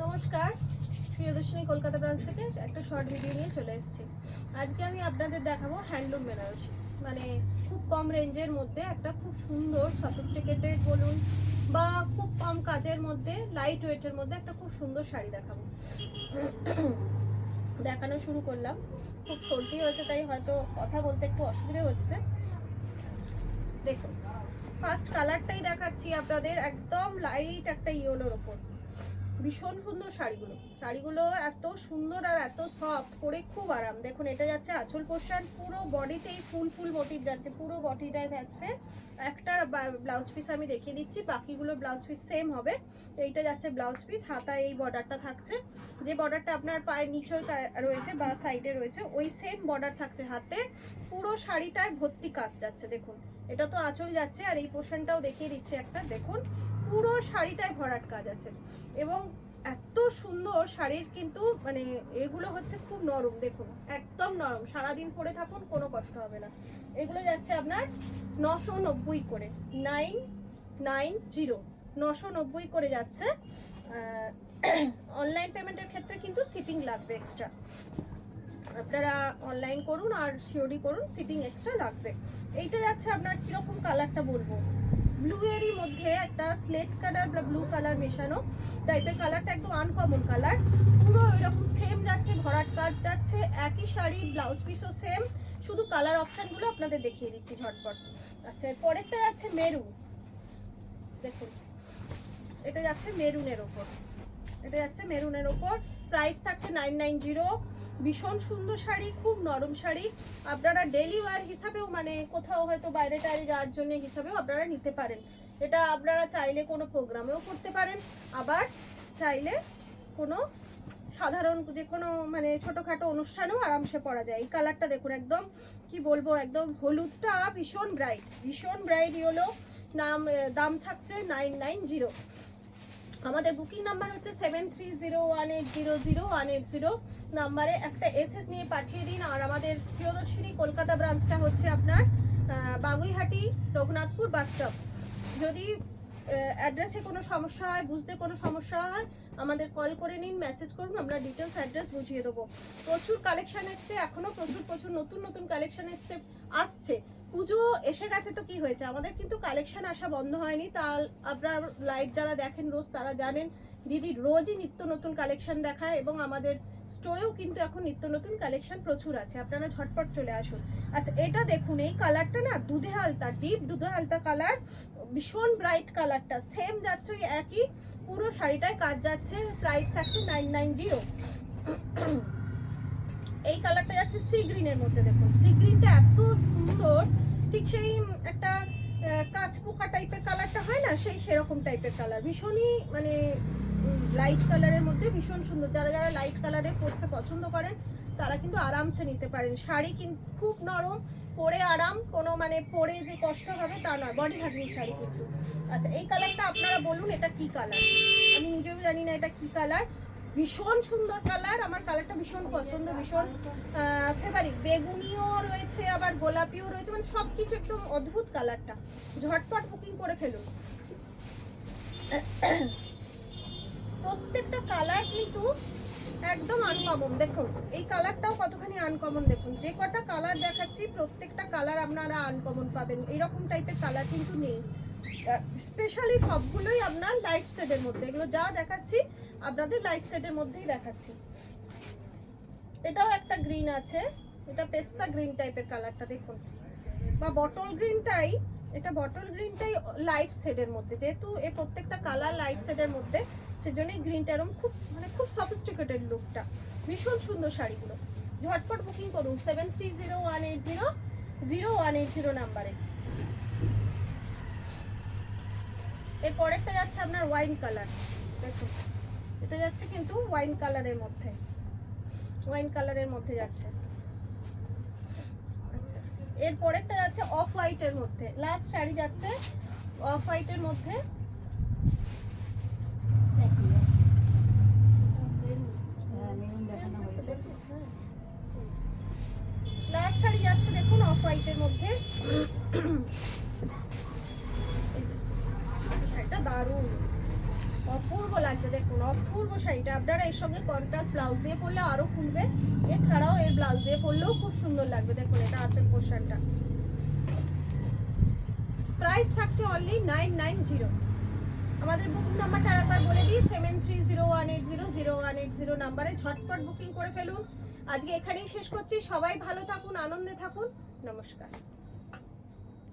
নমস্কার, প্রিয়দর্শিনী কলকাতা ব্রাঞ্চ থেকে একটা শর্ট ভিডিও নিয়ে চলে এসেছি। আজকে আমি আপনাদের দেখাবো হ্যান্ডলুম বেনারসি, মানে খুব কম রেঞ্জের মধ্যে একটা খুব সুন্দর সফিস্টিকেটেড বলুন বা খুব কম কাজের মধ্যে লাইট ওয়েটের মধ্যে একটা খুব সুন্দর শাড়ি দেখাবো। দেখানো শুরু করলাম। খুব সর্দি হয়েছে তাই হয়তো কথা বলতে একটু অসুবিধা হচ্ছে। দেখুন, ফার্স্ট কালারটাই দেখাচ্ছি আপনাদের, একদম লাইট একটা ইয়েলোর ওপর। ভীষণ সুন্দর শাড়িগুলো এত সুন্দর আর এত সফট, পরে খুব আরাম। দেখুন, এটা যাচ্ছে আঁচল পোর্শন, পুরো বডিতেই ফুল মোটিভ যাচ্ছে, পুরো বডিটায় যাচ্ছে। একটা ব্লাউজ পিস আমি দেখিয়ে দিচ্ছি, বাকিগুলো ব্লাউজ পিস সেম হবে। এইটা যাচ্ছে ব্লাউজ পিস, হাতায় এই বর্ডারটা থাকছে, যে বর্ডারটা আপনার পায়ের নিচের রয়েছে বা সাইডে রয়েছে ওই সেম বর্ডার থাকছে হাতে। পুরো শাড়িটায় ভর্তি কাজ যাচ্ছে। দেখুন, এটা তো আঁচল যাচ্ছে, আর এই পোর্শনটাও দেখিয়ে দিচ্ছে একটা। দেখুন, পুরো শাড়িটায় ভরাট কাজ আছে এবং এত সুন্দর শাড়ির, কিন্তু মানে এগুলো হচ্ছে খুব নরম। দেখুন, একদম নরম, সারাদিন পরে থাকুন কোনো কষ্ট হবে না। এগুলো যাচ্ছে আপনার 990 করে, 990 990 করে যাচ্ছে। অনলাইন পেমেন্টের ক্ষেত্রে কিন্তু শিপিং লাগবে এক্সট্রা। আপনারা অনলাইন করুন আর সিওডি করুন, শিপিং এক্সট্রা লাগবে। এইটা যাচ্ছে আপনার কিরকম কালারটা বলবো, ব্লু এরই মধ্যে একটা স্লেট কালার বা ব্লু কালার মেশানো টাইপের কালারটা, একদম আনকমন কালার। পুরো এরকম সেম যাচ্ছে, ভরাট কাজ যাচ্ছে, একই শাড়ি, ব্লাউজ পিসও সেম, শুধু কালার অপশানগুলো আপনাদের দেখিয়ে দিচ্ছি ঝটপট। আচ্ছা, পরেরটা যাচ্ছে মেরুন। দেখুন, এটা যাচ্ছে মেরুনের ওপর, প্রাইস থাকছে 990। ভীষণ সুন্দর শাড়ি, খুব নরম শাড়ি। আপনারা ডেলি ওয়্যার হিসাবেও, মানে কোথাও হয়তো বাইরে টাইরে যাওয়ার জন্য হিসাবেও আপনারা নিতে পারেন। এটা আপনারা চাইলে কোনো প্রোগ্রামেও করতে পারেন, আবার চাইলে কোনো সাধারণ যে কোনো মানে ছোটোখাটো অনুষ্ঠানেও আরামসে পরা যায়। এই কালারটা দেখুন, একদম কি বলবো, একদম হলুদটা ভীষণ ব্রাইট ইয়েলো। দাম থাকছে 990। আমাদের বুকিং নাম্বার হচ্ছে 7301800180 নাম্বারে একটা এসএস নিয়ে পাঠিয়ে দিন। আর আমাদের প্রিয়দর্শিনী কলকাতা ব্রাঞ্চটা হচ্ছে আপনার বাগুইহাটি রঘুনাথপুর বাস স্টপ। যদি অ্যাড্রেসে কোনো সমস্যা হয়, বুঝতে কোনো সমস্যা হয়, আমাদের কল করে নিন, মেসেজ করুন, আমরা ডিটেলস অ্যাড্রেস বুঝিয়ে দেবো। প্রচুর কালেকশন এসছে, এখনও প্রচুর নতুন কালেকশন আসছে। পুজো এসে গেছে তো কি হয়েছে, আমাদের কিন্তু কালেকশন আসা বন্ধ হয়নি। তা আপনার লাইভ যারা দেখেন রোজ, তারা জানেন দিদি রোজই নিত্য নতুন কালেকশন দেখায়, এবং আমাদের স্টোরেও কিন্তু এখন নিত্য নতুন কালেকশন প্রচুর আছে। আপনারা ঝটপট চলে আসুন। আচ্ছা, এটা দেখুন, এই কালারটা না দুধে হালতা, ডিপ দুধে হালতা কালার, ভীষণ ব্রাইট কালারটা, সেম যাচ্ছে ওই একই, পুরো শাড়িটায় কাজ যাচ্ছে। প্রাইস থাকছে 990। এই কালারটা যাচ্ছে সি গ্রিনের মধ্যে। দেখুন, সি গ্রিনটা এত সুন্দর, ঠিক সেই একটা কাঁচ পোকা টাইপের কালারটা হয় না, সেরকম টাইপের কালার। ভীষণই মানে লাইট কালারের মধ্যে ভীষণ সুন্দর। যারা লাইট কালারে পরতে পছন্দ করেন তারা কিন্তু আরামসে নিতে পারেন। শাড়ি কিন্তু খুব নরম, পরে আরাম, কোনো মানে পরে যে কষ্ট হবে তা নয়, বডি হাগিং শাড়ি কিন্তু। আচ্ছা, এই কালারটা আপনারা বলুন এটা কি কালার, আমি নিজেও জানি না এটা কি কালার। ভীষণ সুন্দর কালার, আমার কালারটা ভীষণ পছন্দ, ভীষণ ফেভারিট। বেগুনিও রয়েছে, আবার গোলাপিও রয়েছে, মানে সব কিছু একদম অদ্ভুত কালারটা। ঝটপট বুকিং করে ফেলুন। প্রত্যেকটা কালার কিন্তু একদম আনকমন। দেখুন, এই কালারটাও কতখানি আনকমন। দেখুন, যে কটা কালার দেখাচ্ছি প্রত্যেকটা কালার আপনারা আনকমন পাবেন, এইরকম টাইপের কালার কিন্তু নেই। স্পেশালি সবগুলোই আপনার লাইট শেডের মধ্যে, এগুলো যা দেখাচ্ছি আপনাদের লাইট শেডের মধ্যেই দেখাচ্ছি। এটাও একটা গ্রিন আছে, এটা পেস্তা গ্রিন টাইপের কালারটা দেখুন, বা বটল গ্রিনটাই, এটা বটল গ্রিনটাই লাইট শেডের মধ্যে। যেহেতু এই প্রত্যেকটা কালার লাইট শেডের মধ্যে, সেজন্যই গ্রিনটা এরকম খুব সফিস্টিকেটেড লুকটা। ভীষণ সুন্দর শাড়িগুলো, ঝটপট বুকিং করুন 7301800180 নাম্বারে। এর পরেরটা যাচ্ছে আপনার ওয়াইন কালার। দেখুন, এটা যাচ্ছে কিন্তু ওয়াইন কালারের মধ্যে যাচ্ছে। আচ্ছা, এর পরেরটা যাচ্ছে অফ হোয়াইটের মধ্যে। লাস্ট শাড়ি যাচ্ছে অফ হোয়াইটের মধ্যে। লাস্ট শাড়ি যাচ্ছে দেখুন অফ হোয়াইটের মধ্যে। শাড়িটা দারুণ, অপূর্ব লাগছে, দেখুন অপূর্ব শাড়িটা। আপনারা এর সঙ্গে কন্ট্রাস্ট ব্লাউজ দিয়ে পরলে আরো খুলবে, এছাড়াও এর ব্লাউজ দিয়ে পরলেও খুব সুন্দর লাগবে। দেখুন এটা আঁচল পোর্শনটা। প্রাইস থাকছে অনলি 990। আমাদের বুকিং নাম্বারটা আরেকবার বলে দিই, 7301800180 নাম্বারে ঝটপট বুকিং করে ফেলুন। আজকে এখানেই শেষ করছি। সবাই ভালো থাকুন, আনন্দে থাকুন, নমস্কার।